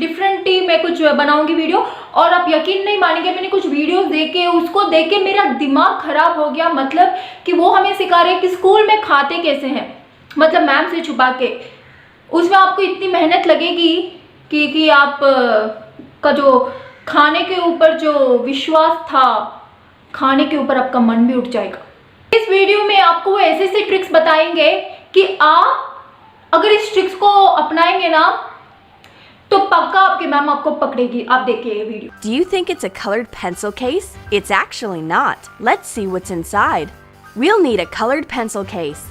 Different ही मैं कुछ बनाऊंगी वीडियो। और आप यकीन नहीं मानेंगे, मैंने कुछ वीडियोस देखे, उसको देख के मेरा दिमाग खराब हो गया। मतलब कि वो हमें सिखा रहे हैं कि स्कूल में खाते कैसे हैं, मतलब मैम से छुपा के। उसमें आपको इतनी मेहनत लगेगी कि आप का जो खाने के ऊपर जो विश्वास था, खाने के ऊपर आपका मन भी उठ जाएगा। इस वीडियो में आपको वो ऐसे ऐसे ट्रिक्स बताएंगे कि आप अगर इस ट्रिक्स को अपनाएंगे ना तो पक्का आपकी मैम आपको पकड़ेगी। आप देखिए ये video. Do you think it's a colored pencil case? It's actually not. Let's see what's inside. We'll need a colored pencil case.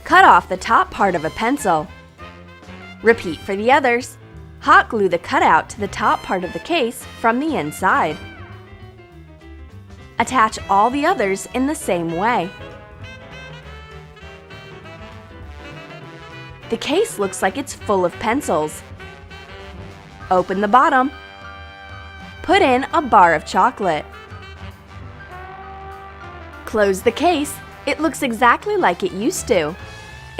Cut off the top part of a pencil. Repeat for the others. Hot glue the cutout to the top part of the case from the inside. Attach all the others in the same way. The case looks like it's full of pencils. Open the bottom. Put in a bar of chocolate. Close the case. It looks exactly like it used to.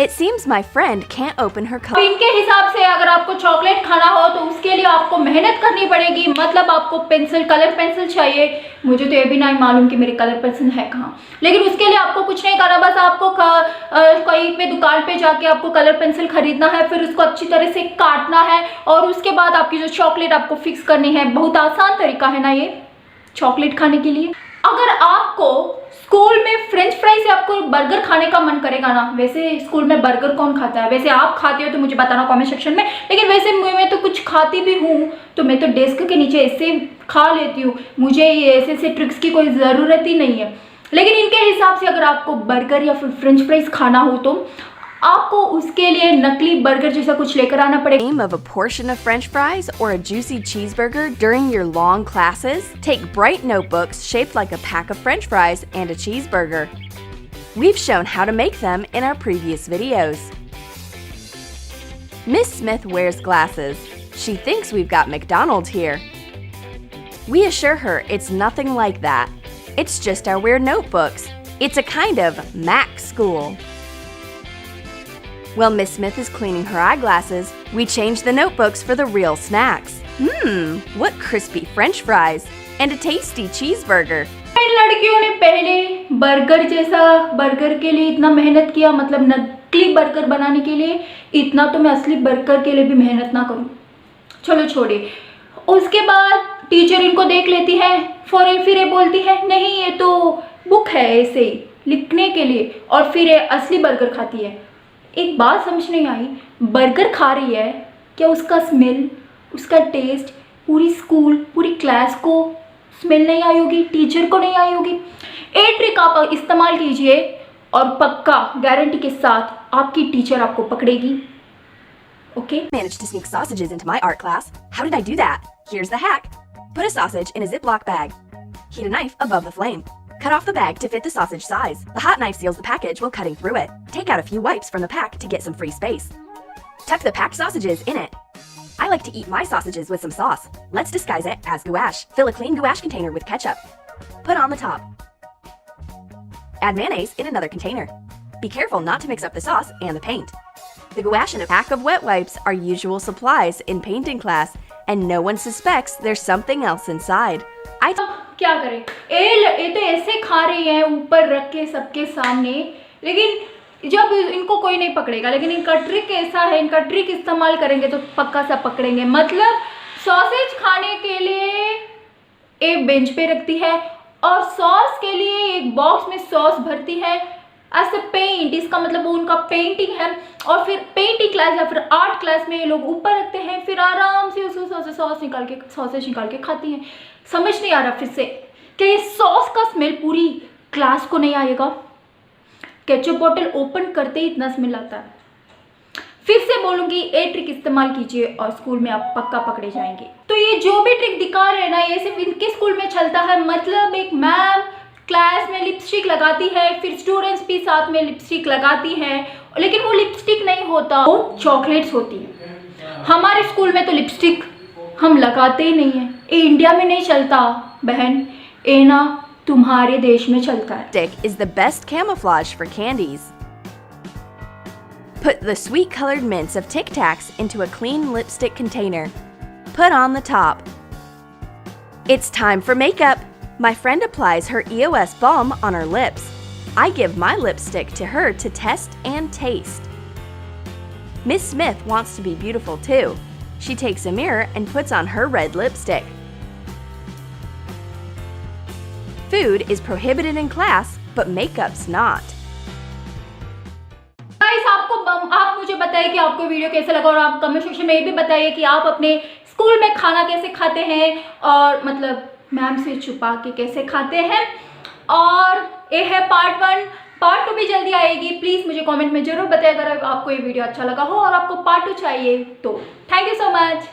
It seems my friend can't open her cup. इनके हिसाब से अगर आपको chocolate खाना हो तो उसके लिए आपको मेहनत करनी पड़ेगी। मतलब आपको पेंसिल, कलर पेंसिल चाहिए। मुझे तो ये भी नहीं मालूम कि मेरी कलर पेंसिल है कहाँ, लेकिन उसके लिए आपको कुछ नहीं करना, बस आपको कहीं पे दुकान पे जाके आपको कलर पेंसिल खरीदना है, फिर उसको अच्छी तरह से काटना है और उसके बाद आपकी जो चॉकलेट आपको फिक्स करनी है। बहुत आसान तरीका है ना ये चॉकलेट खाने के लिए। अगर आपको स्कूल में फ्रेंच फ्राई से आपको बर्गर खाने का मन करेगा ना, वैसे स्कूल में बर्गर कौन खाता है, वैसे आप खाते हो तो मुझे बताना कमेंट सेक्शन में। लेकिन वैसे मैं तो कुछ खाती भी हूँ, तो मैं तो डेस्क के नीचे ऐसे खा लेती हूँ। मुझे ये ऐसे ऐसे ट्रिक्स की कोई ज़रूरत ही नहीं है। लेकिन इनके हिसाब से अगर आपको बर्गर या फिर फ्रेंच फ्राइज खाना हो तो आपको उसके लिए नकली बर्गर जैसा कुछ लेकर आना पड़ेगा। Name of a portion of French fries or a juicy cheeseburger during your long classes? Take bright notebooks shaped like a pack of French fries and a cheeseburger. We've shown how to make them in our previous videos. Miss Smith wears glasses. She thinks we've got McDonald's here. We assure her it's nothing like that. It's just our weird notebooks. It's a kind of Mac school. While Miss Smith is cleaning her eyeglasses, we change the notebooks for the real snacks. What crispy French fries and a tasty cheeseburger. इन लड़कियों ने पहले burger जैसा burger के लिए इतना मेहनत किया, मतलब नकली बर्गर बनाने के लिए, इतना तो मैं असली बर्गर के लिए भी मेहनत ना करूं। चलो छोड़िए। उसके बाद टीचर इनको देख लेती है, फिर ये बोलती है नहीं ये तो बुक है ऐसे ही लिखने के लिए, और फिर ये असली बर्गर खाती है। एक बात समझ नहीं आई, बर्गर खा रही है, क्या उसका स्मेल, उसका टेस्ट पूरी स्कूल, पूरी क्लास को स्मेल नहीं आई होगी, टीचर को नहीं आई होगी? ये ट्रिक आप इस्तेमाल कीजिए और पक्का गारंटी के साथ आपकी टीचर आपको पकड़ेगी। Okay? Managed to sneak sausages into my art class. How did I do that? Here's the hack. Put a sausage in a Ziploc bag. Heat a knife above the flame. Cut off the bag to fit the sausage size. The hot knife seals the package while cutting through it. Take out a few wipes from the pack to get some free space. Tuck the packed sausages in it. I like to eat my sausages with some sauce. Let's disguise it as gouache. Fill a clean gouache container with ketchup. Put on the top. Add mayonnaise in another container. Be careful not to mix up the sauce and the paint. The gouache and a pack of wet wipes are usual supplies in painting class, and no one suspects there's something else inside. क्या करें, ये तो ऐसे खा रही है ऊपर रख के सबके सामने, लेकिन जब इनको कोई नहीं पकड़ेगा। लेकिन इनका ट्रिक ऐसा है, इनका ट्रिक इस्तेमाल करेंगे तो पक्का सब पकड़ेंगे। मतलब सॉसेज खाने के लिए एक बेंच पे रखती है और सॉस के लिए एक बॉक्स में सॉस भरती है एज अ पेंट। इसका मतलब वो उनका पेंटिंग है, और फिर पेंटिंग क्लास या फिर आर्ट क्लास में ये लोग ऊपर रखते हैं, फिर आराम से उसको सॉसेज निकाल के खाती हैं। समझ नहीं आ रहा फिर से कि ये सॉस का स्मेल पूरी क्लास को नहीं आएगा? केचप बॉटल ओपन करते ही इतना स्मेल आता है। फिर से बोलूंगी, ये ट्रिक इस्तेमाल कीजिए और स्कूल में आप पक्का पकड़े जाएंगे। तो ये जो भी ट्रिक दिखा रहे हैं ना, ये सिर्फ इनके स्कूल में चलता है। मतलब एक मैम क्लास में लिपस्टिक लगाती है, फिर स्टूडेंट्स भी साथ में लिपस्टिक लगाती हैं, लेकिन वो लिपस्टिक नहीं होता, वो चॉकलेट्स होती है। हमारे स्कूल में तो लिपस्टिक हम लगाते ही नहीं है। ये इंडिया में नहीं चलता बहन, ये ना तुम्हारे देश में चलता है। Stick is the best camouflage for candies. Put the sweet colored mints of Tic Tacs into a clean lipstick container. Put on the top. It's time for makeup. My friend applies her EOS balm on her lips. I give my lipstick to her to test and taste. Miss Smith wants to be beautiful too. She takes a mirror and puts on her red lipstick. Food is prohibited in class, but makeup's not. Guys आप मुझे बताइए कि आपको video कैसा लगा और आप comment section में ये भी बताइए कि आप अपने स्कूल में खाना कैसे खाते हैं और मतलब मैम से छुपा के कैसे खाते हैं। और ये है पार्ट 1, पार्ट 2 भी जल्दी आएगी। प्लीज़ मुझे कमेंट में ज़रूर बताइए अगर आपको ये वीडियो अच्छा लगा हो और आपको पार्ट 2 चाहिए तो। Thank you so much.